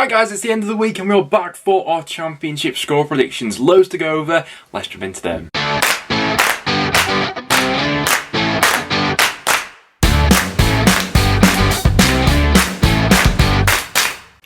Right guys, it's the end of the week and we're back for our championship score predictions. Loads to go over, let's jump into them.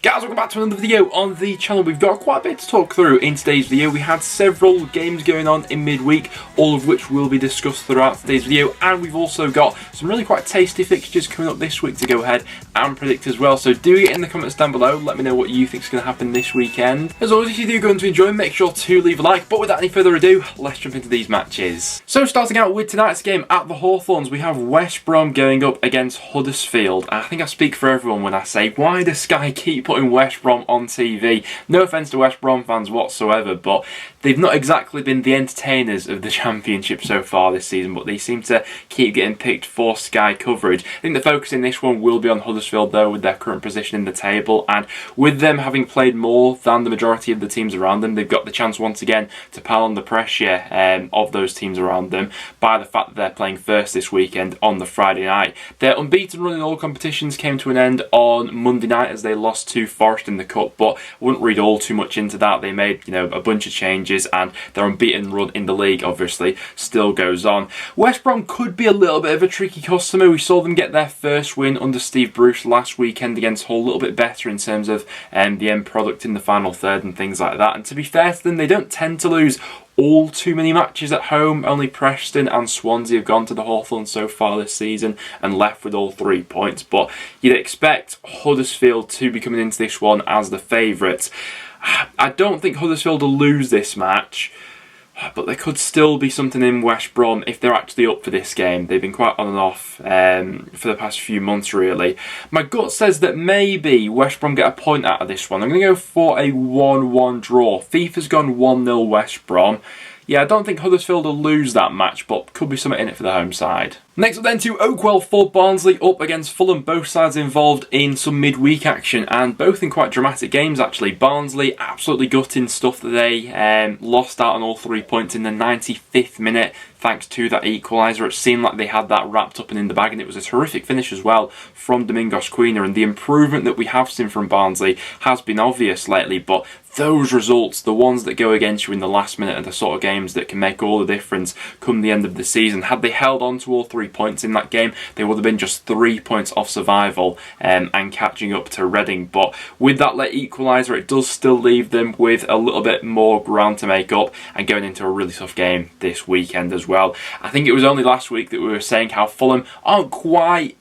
Guys, welcome back to another video on the channel. We've got quite a bit to talk through in today's video. We had several games going on in midweek, all of which will be discussed throughout today's video, and we've also got some really quite tasty fixtures coming up this week to go ahead and predict as well. So do get in the comments down below, let me know what you think is going to happen this weekend. As always, if you do go on to enjoy, make sure to leave a like, but without any further ado, let's jump into these matches. So starting out with tonight's game at the Hawthorns, we have West Brom going up against Huddersfield. I think I speak for everyone when I say, why does Sky keep putting West Brom on TV? No offence to West Brom fans whatsoever, but they've not exactly been the entertainers of the Championship so far this season, but they seem to keep getting picked for Sky coverage. I think the focus in this one will be on Huddersfield though, with their current position in the table, and with them having played more than the majority of the teams around them, they've got the chance once again to pile on the pressure of those teams around them by the fact that they're playing first this weekend on the Friday night. Their unbeaten run in all competitions came to an end on Monday night as they lost to Forest in the Cup, but I wouldn't read all too much into that. They made, a bunch of changes, and their unbeaten run in the league obviously still goes on. West Brom could be a little bit of a tricky customer. We saw them get their first win under Steve Bruce last weekend against Hull, a little bit better in terms of the end product in the final third and things like that. And to be fair to them, they don't tend to lose all too many matches at home. Only Preston and Swansea have gone to the Hawthorns so far this season and left with all 3 points, but you'd expect Huddersfield to be coming into this one as the favourites. I don't think Huddersfield will lose this match, but there could still be something in West Brom if they're actually up for this game. They've been quite on and off for the past few months really. My gut says that maybe West Brom get a point out of this one. I'm going to go for a 1-1 draw. FIFA's gone 1-0 West Brom. Yeah, I don't think Huddersfield will lose that match, but could be something in it for the home side. Next up then to Oakwell for Barnsley up against Fulham. Both sides involved in some midweek action and both in quite dramatic games actually. Barnsley absolutely gutting stuff that they lost out on all 3 points in the 95th minute thanks to that equaliser. It seemed like they had that wrapped up and in the bag, and it was a terrific finish as well from Domingos Quina, and the improvement that we have seen from Barnsley has been obvious lately, but those results, the ones that go against you in the last minute, are the sort of games that can make all the difference come the end of the season. Had they held on to all 3 points in that game, they would have been just 3 points off survival and catching up to Reading. But with that late equaliser, it does still leave them with a little bit more ground to make up and going into a really tough game this weekend as well. I think it was only last week that we were saying how Fulham aren't quite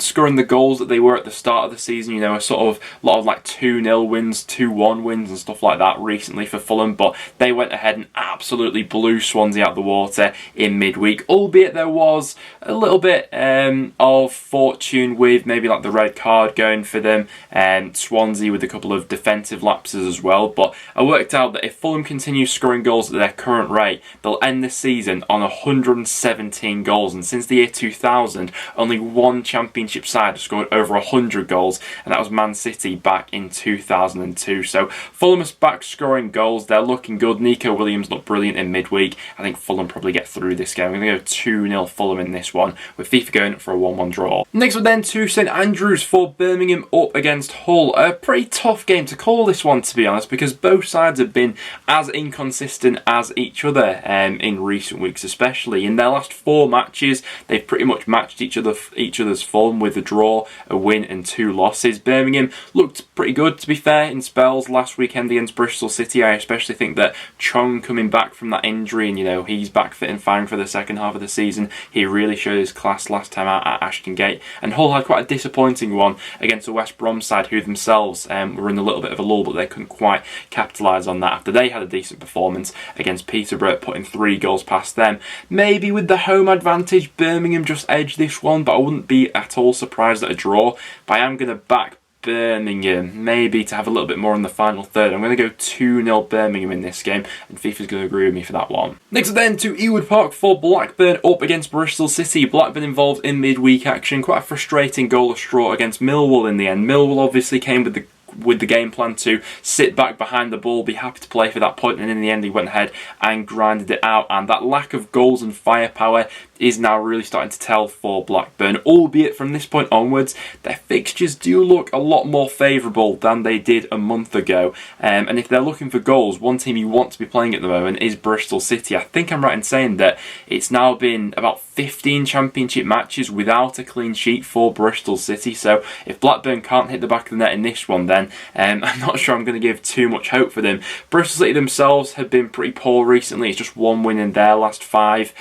scoring the goals that they were at the start of the season. A sort of lot of like 2-0 wins, 2-1 wins and stuff like that recently for Fulham, but they went ahead and absolutely blew Swansea out the water in midweek, albeit there was a little bit of fortune with maybe like the red card going for them, and Swansea with a couple of defensive lapses as well. But I worked out that if Fulham continue scoring goals at their current rate, they'll end the season on 117 goals, and since the year 2000 only one Championship side has scored over 100 goals, and that was Man City back in 2002. So Fulham is back scoring goals, they're looking good. Nico Williams looked brilliant in midweek. I think Fulham probably get through this game. I'm going to go 2-0 Fulham in this one, with FIFA going for a 1-1 draw. Next up then to St Andrews for Birmingham up against Hull. A pretty tough game to call this one, to be honest, because both sides have been as inconsistent as each other in recent weeks, especially. In their last 4 matches, they've pretty much matched each other's form with a draw, a win and 2 losses. Birmingham looked pretty good, to be fair, in spells last weekend against Bristol City. I especially think that Chong coming back from that injury, and he's back fit and fine for the second half of the season. He really showed his class last time out at Ashton Gate. And Hull had quite a disappointing one against the West Brom side, who themselves were in a little bit of a lull, but they couldn't quite capitalise on that after they had a decent performance against Peterborough, putting 3 goals past them. Maybe with the home advantage, Birmingham just edged this one, but I wouldn't be at all surprised at a draw. But I am going to back Birmingham, maybe to have a little bit more in the final third. I'm going to go 2-0 Birmingham in this game, and FIFA's going to agree with me for that one. Next up then to Ewood Park for Blackburn up against Bristol City. Blackburn involved in midweek action. Quite a frustrating goalless draw against Millwall in the end. Millwall obviously came with the with the game plan to sit back behind the ball, be happy to play for that point, and in the end he went ahead and grinded it out. And that lack of goals and firepower is now really starting to tell for Blackburn, albeit from this point onwards their fixtures do look a lot more favourable than they did a month ago, and if they're looking for goals, one team you want to be playing at the moment is Bristol City. I think I'm right in saying that it's now been about 15 championship matches without a clean sheet for Bristol City, so if Blackburn can't hit the back of the net in this one, then I'm not sure I'm going to give too much hope for them. Bristol City themselves have been pretty poor recently. It's just one win in their last 5.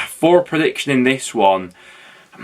For a prediction in this one,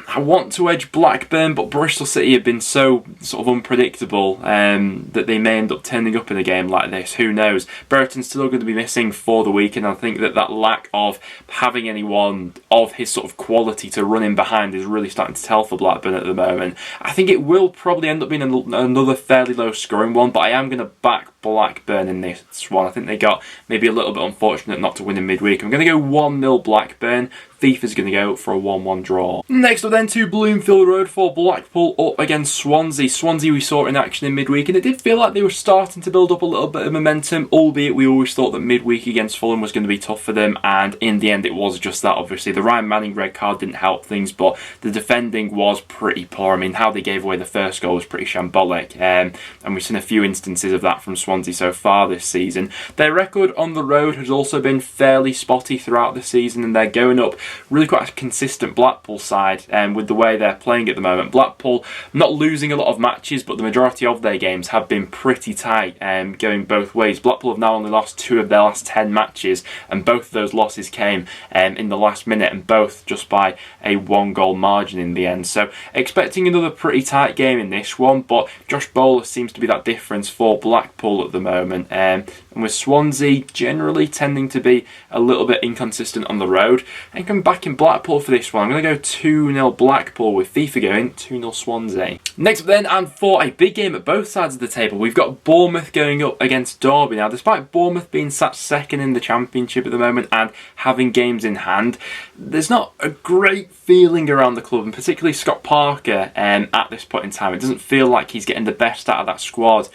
I want to edge Blackburn, but Bristol City have been so sort of unpredictable that they may end up turning up in a game like this. Who knows? Brereton's still going to be missing for the weekend. I think that lack of having anyone of his sort of quality to run in behind is really starting to tell for Blackburn at the moment. I think it will probably end up being another fairly low scoring one, but I am going to back Blackburn in this one. I think they got maybe a little bit unfortunate not to win in midweek. I'm going to go 1-0 Blackburn. FIFA's going to go for a 1-1 draw. Next up then to Bloomfield Road for Blackpool up against Swansea. Swansea we saw in action in midweek, and it did feel like they were starting to build up a little bit of momentum, albeit we always thought that midweek against Fulham was going to be tough for them, and in the end it was just that. Obviously the Ryan Manning red card didn't help things, but the defending was pretty poor. I mean, how they gave away the first goal was pretty shambolic, and we've seen a few instances of that from Swansea so far this season. Their record on the road has also been fairly spotty throughout the season, and they're going up really quite a consistent Blackpool side with the way they're playing at the moment. Blackpool not losing a lot of matches, but the majority of their games have been pretty tight, going both ways. Blackpool have now only lost 2 of their last 10 matches, and both of those losses came in the last minute, and both just by a 1-goal margin in the end. So expecting another pretty tight game in this one, but Josh Bowler seems to be that difference for Blackpool at the moment. And with Swansea generally tending to be a little bit inconsistent on the road, and come back in Blackpool for this one. I'm going to go 2-0 Blackpool with FIFA going 2-0 Swansea. Next up then, and for a big game at both sides of the table, we've got Bournemouth going up against Derby. Now, despite Bournemouth being sat second in the Championship at the moment and having games in hand, there's not a great feeling around the club, and particularly Scott Parker at this point in time. It doesn't feel like he's getting the best out of that squad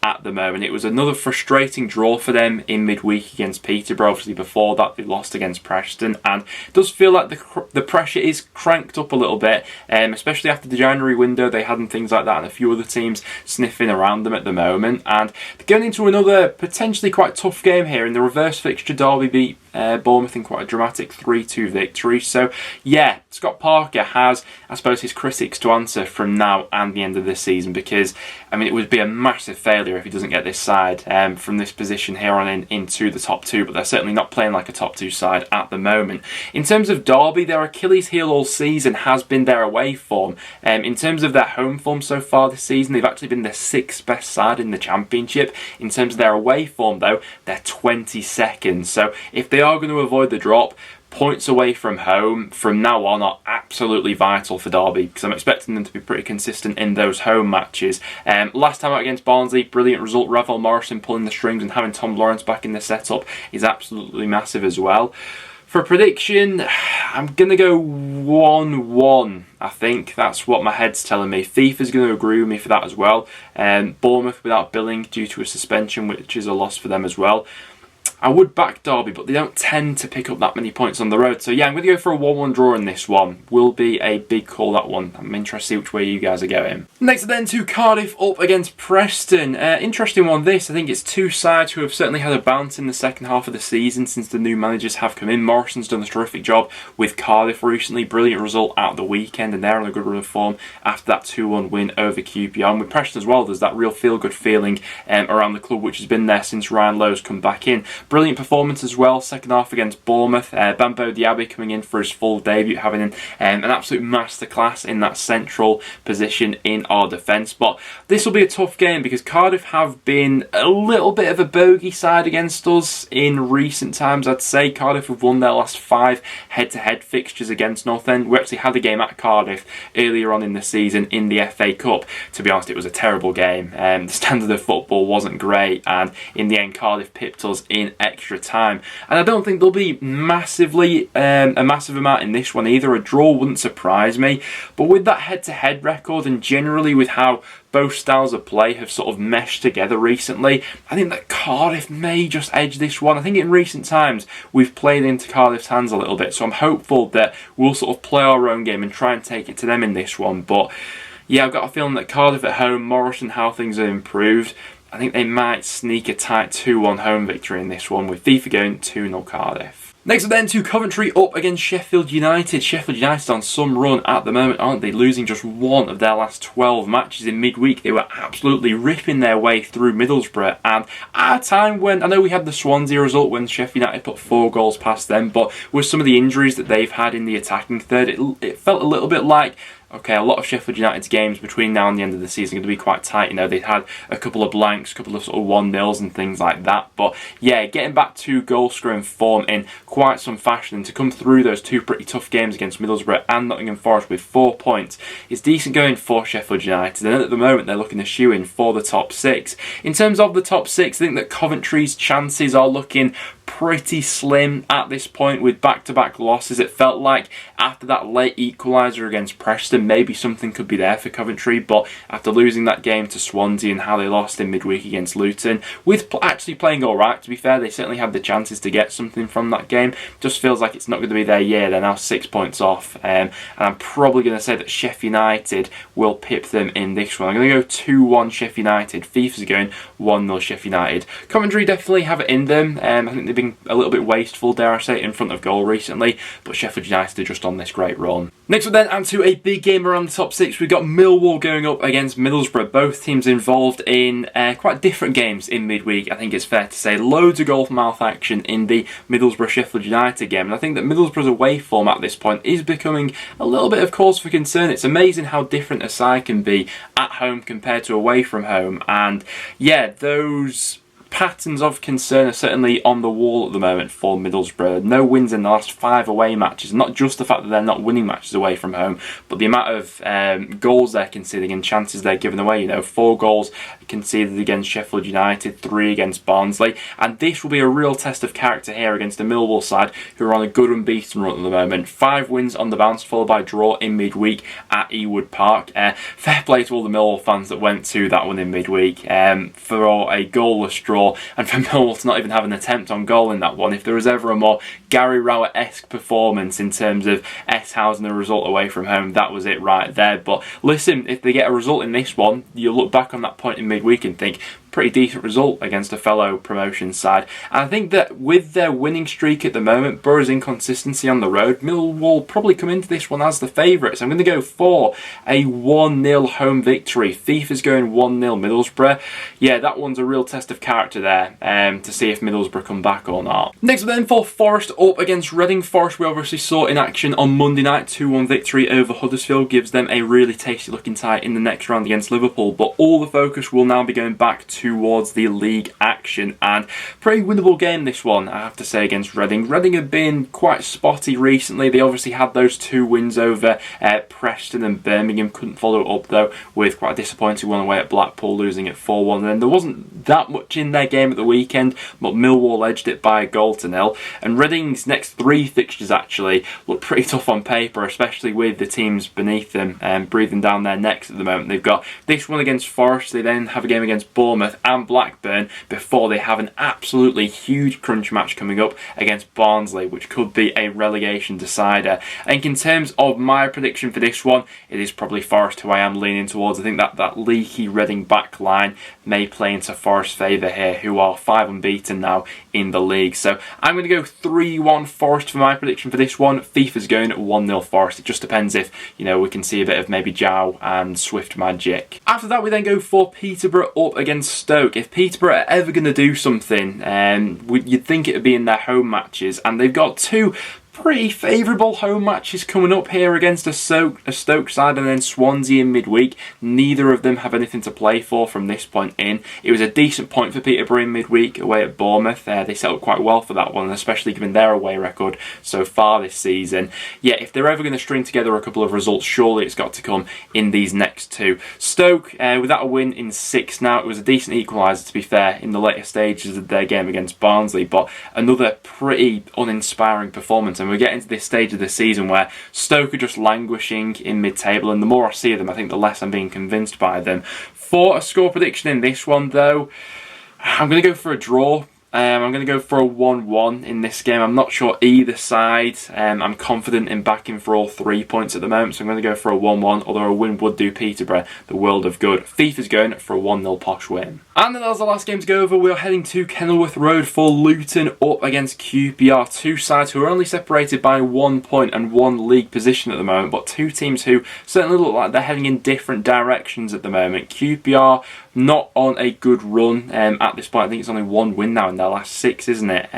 at the moment. It was another frustrating draw for them in midweek against Peterborough. Obviously before that they lost against Preston, and it does feel like the pressure is cranked up a little bit, especially after the January window they had and things like that, and a few other teams sniffing around them at the moment. And they're going into another potentially quite tough game here in the reverse fixture. Derby beat Bournemouth in quite a dramatic 3-2 victory. So yeah, Scott Parker has, I suppose, his critics to answer from now and the end of this season, because I mean it would be a massive failure if he doesn't get this side from this position here on into the top 2, but they're certainly not playing like a top 2 side at the moment. In terms of Derby, their Achilles heel all season has been their away form. In terms of their home form so far this season, they've actually been the 6th best side in the Championship. In terms of their away form though, they're 22nd. So if they are going to avoid the drop, points away from home from now on are absolutely vital for Derby, because I'm expecting them to be pretty consistent in those home matches. Last time out against Barnsley, brilliant result. Ravel Morrison pulling the strings and having Tom Lawrence back in the setup is absolutely massive as well. For a prediction, I'm going to go 1-1. I think that's what my head's telling me. FIFA's going to agree with me for that as well. Bournemouth without Billing due to a suspension, which is a loss for them as well. I would back Derby, but they don't tend to pick up that many points on the road. So yeah, I'm going to go for a 1-1 draw in this one. Will be a big call, that one. I'm interested to see which way you guys are going. Next then to Cardiff up against Preston. Interesting one this. I think it's 2 sides who have certainly had a bounce in the second half of the season since the new managers have come in. Morrison's done a terrific job with Cardiff recently. Brilliant result at the weekend, and they're on a good run of form after that 2-1 win over QPR. And with Preston as well, there's that real feel-good feeling around the club, which has been there since Ryan Lowe's come back in. Brilliant performance as well, second half against Bournemouth. Bambo Diaby coming in for his full debut, having an absolute masterclass in that central position in our defence. But this will be a tough game because Cardiff have been a little bit of a bogey side against us in recent times. I'd say Cardiff have won their last 5 head-to-head fixtures against North End. We actually had a game at Cardiff earlier on in the season in the FA Cup. To be honest, it was a terrible game. The standard of football wasn't great, and in the end Cardiff pipped us in in extra time. And I don't think there'll be a massive amount in this one either. A draw wouldn't surprise me. But with that head-to-head record, and generally with how both styles of play have sort of meshed together recently, I think that Cardiff may just edge this one. I think in recent times we've played into Cardiff's hands a little bit, so I'm hopeful that we'll sort of play our own game and try and take it to them in this one. But yeah, I've got a feeling that Cardiff at home, Morrison, how things have improved, I think they might sneak a tight 2-1 home victory in this one, with FIFA going 2-0 Cardiff. Next up then to Coventry up against Sheffield United. Sheffield United on some run at the moment, aren't they? Losing just one of their last 12 matches in midweek. They were absolutely ripping their way through Middlesbrough. And at a time when, I know we had the Swansea result when Sheffield United put 4 goals past them, but with some of the injuries that they've had in the attacking third, it felt a little bit like, okay, a lot of Sheffield United's games between now and the end of the season are going to be quite tight. You know, they've had a couple of blanks, a couple of sort of 1-0s and things like that. But yeah, getting back to goal scoring form in quite some fashion, and to come through those 2 pretty tough games against Middlesbrough and Nottingham Forest with 4 points is decent going for Sheffield United. And at the moment, they're looking to shoe in for the top 6. In terms of the top 6, I think that Coventry's chances are looking pretty slim at this point with back-to-back losses. It felt like after that late equaliser against Preston, maybe something could be there for Coventry, but after losing that game to Swansea and how they lost in midweek against Luton, with actually playing alright, to be fair, they certainly had the chances to get something from that game. Just feels like it's not going to be their year. They're now 6 points off, and I'm probably going to say that Sheff United will pip them in this one. I'm going to go 2-1 Sheff United. FIFA's going 1-0 Sheff United. Coventry definitely have it in them. I think they've been a little bit wasteful, dare I say, in front of goal recently, but Sheffield United are just on this great run. Next up then, and to a big game around the top 6, we've got Millwall going up against Middlesbrough. Both teams involved in quite different games in midweek, I think it's fair to say. Loads of goal mouth action in the Middlesbrough-Sheffield United game, and I think that Middlesbrough's away form at this point is becoming a little bit of cause for concern. It's amazing how different a side can be at home compared to away from home, and yeah, those patterns of concern are certainly on the wall at the moment for Middlesbrough. No wins in the last 5 away matches. Not just the fact that they're not winning matches away from home, but the amount of goals they're conceding and chances they're giving away. You know, 4 goals conceded against Sheffield United, 3 against Barnsley, and this will be a real test of character here against the Millwall side, who are on a good unbeaten run at the moment. 5 wins on the bounce, followed by a draw in midweek at Ewood Park. Fair play to all the Millwall fans that went to that one in midweek for a goalless draw, and for Millwall to not even have an attempt on goal in that one. If there was ever a more Gary Rowett-esque performance in terms of housing a result away from home, that was it right there. But listen, if they get a result in this one, you look back on that point in midweek and think, pretty decent result against a fellow promotion side. And I think that with their winning streak at the moment, Borough's inconsistency on the road, Millwall probably come into this one as the favourites. I'm going to go for a 1-0 home victory. FIFA's going 1-0 Middlesbrough. Yeah, that one's a real test of character there to see if Middlesbrough come back or not. Next up then for Forest up against Reading. Forest we obviously saw in action on Monday night. 2-1 victory over Huddersfield gives them a really tasty looking tie in the next round against Liverpool. But all the focus will now be going back towards the league action, and pretty winnable game this one, I have to say, against Reading. Reading have been quite spotty recently. They obviously had those 2 wins over Preston and Birmingham. Couldn't follow it up though with quite a disappointing one away at Blackpool, losing at 4-1. And then there wasn't that much in their game at the weekend, but Millwall edged it by a goal to nil. And Reading's next 3 fixtures actually look pretty tough on paper, especially with the teams beneath them breathing down their necks at the moment. They've got this one against Forest, they then have a game against Bournemouth and Blackburn before they have an absolutely huge crunch match coming up against Barnsley, which could be a relegation decider. I think in terms of my prediction for this one, it is probably Forest who I am leaning towards. I think that leaky Reading back line may play into Forest's favour here, who are 5 unbeaten now in the league. So I'm going to go 3-1 Forest for my prediction for this one. FIFA's going 1-0 Forest. It just depends if, you know, we can see a bit of maybe Jow and Swift magic. After that we then go for Peterborough up against Stoke. If Peterborough are ever going to do something, you'd think it would be in their home matches, and they've got 2 pretty favourable home matches coming up here against a Stoke side and then Swansea in midweek. Neither of them have anything to play for from this point in. It was a decent point for Peterborough in midweek away at Bournemouth. They set up quite well for that one, especially given their away record so far this season. Yeah, if they're ever going to string together a couple of results, surely it's got to come in these next two. Stoke, without a win in 6 now, it was a decent equaliser to be fair in the later stages of their game against Barnsley, but another pretty uninspiring performance. And we're getting to this stage of the season where Stoke are just languishing in mid-table, and the more I see them, I think the less I'm being convinced by them. For a score prediction in this one though, I'm going to go for a draw. I'm going to go for a 1-1 in this game. I'm not sure either side. I'm confident in backing for all 3 points at the moment, so I'm going to go for a 1-1, although a win would do Peterborough the world of good. FIFA's going for a 1-0 posh win. And then that was the last game to go over. We are heading to Kenilworth Road for Luton up against QPR. Two sides who are only separated by 1 point and 1 league position at the moment, but two teams who certainly look like they're heading in different directions at the moment. QPR not on a good run at this point. I think it's only 1 win now in their last 6, isn't it?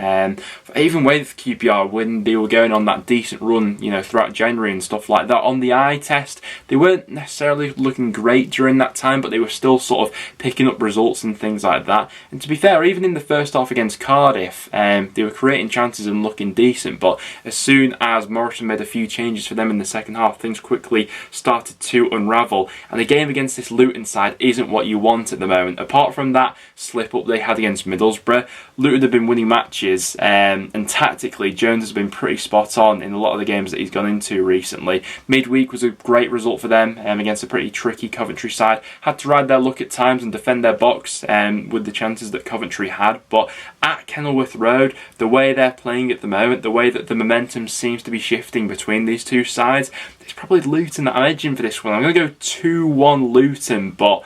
Even with QPR, when they were going on that decent run, you know, throughout January and stuff like that, on the eye test, they weren't necessarily looking great during that time, but they were still sort of picking up results and things like that. And to be fair, even in the first half against Cardiff, they were creating chances and looking decent, but as soon as Morrison made a few changes for them in the second half, things quickly started to unravel. And the game against this Luton side isn't what you want at the moment. Apart from that slip up they had against Middlesbrough, Luton have been winning matches, and tactically Jones has been pretty spot on in a lot of the games that he's gone into recently. Midweek was a great result for them against a pretty tricky Coventry side. Had to ride their luck at times and defend their box with the chances that Coventry had, but at Kenilworth Road, the way they're playing at the moment, the way that the momentum seems to be shifting between these two sides, it's probably Luton that I'm edging for this one. I'm going to go 2-1 Luton, but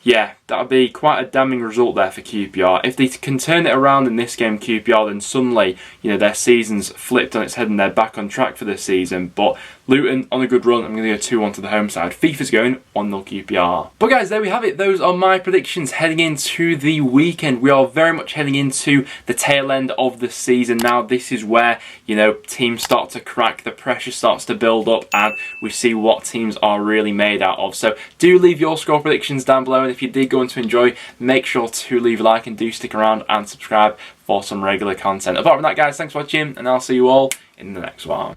yeah, that would be quite a damning result there for QPR. If they can turn it around in this game, QPR, then suddenly, you know, their season's flipped on its head and they're back on track for this season. But Luton on a good run. I'm going to go 2-1 to the home side. FIFA's going 1-0 QPR. But guys, there we have it. Those are my predictions heading into the weekend. We are very much heading into the tail end of the season now. This is where, you know, teams start to crack, the pressure starts to build up, and we see what teams are really made out of. So do leave your score predictions down below, and if you did go on to enjoy, make sure to leave a like and do stick around and subscribe for some regular content. Apart from that, guys, thanks for watching, and I'll see you all in the next one.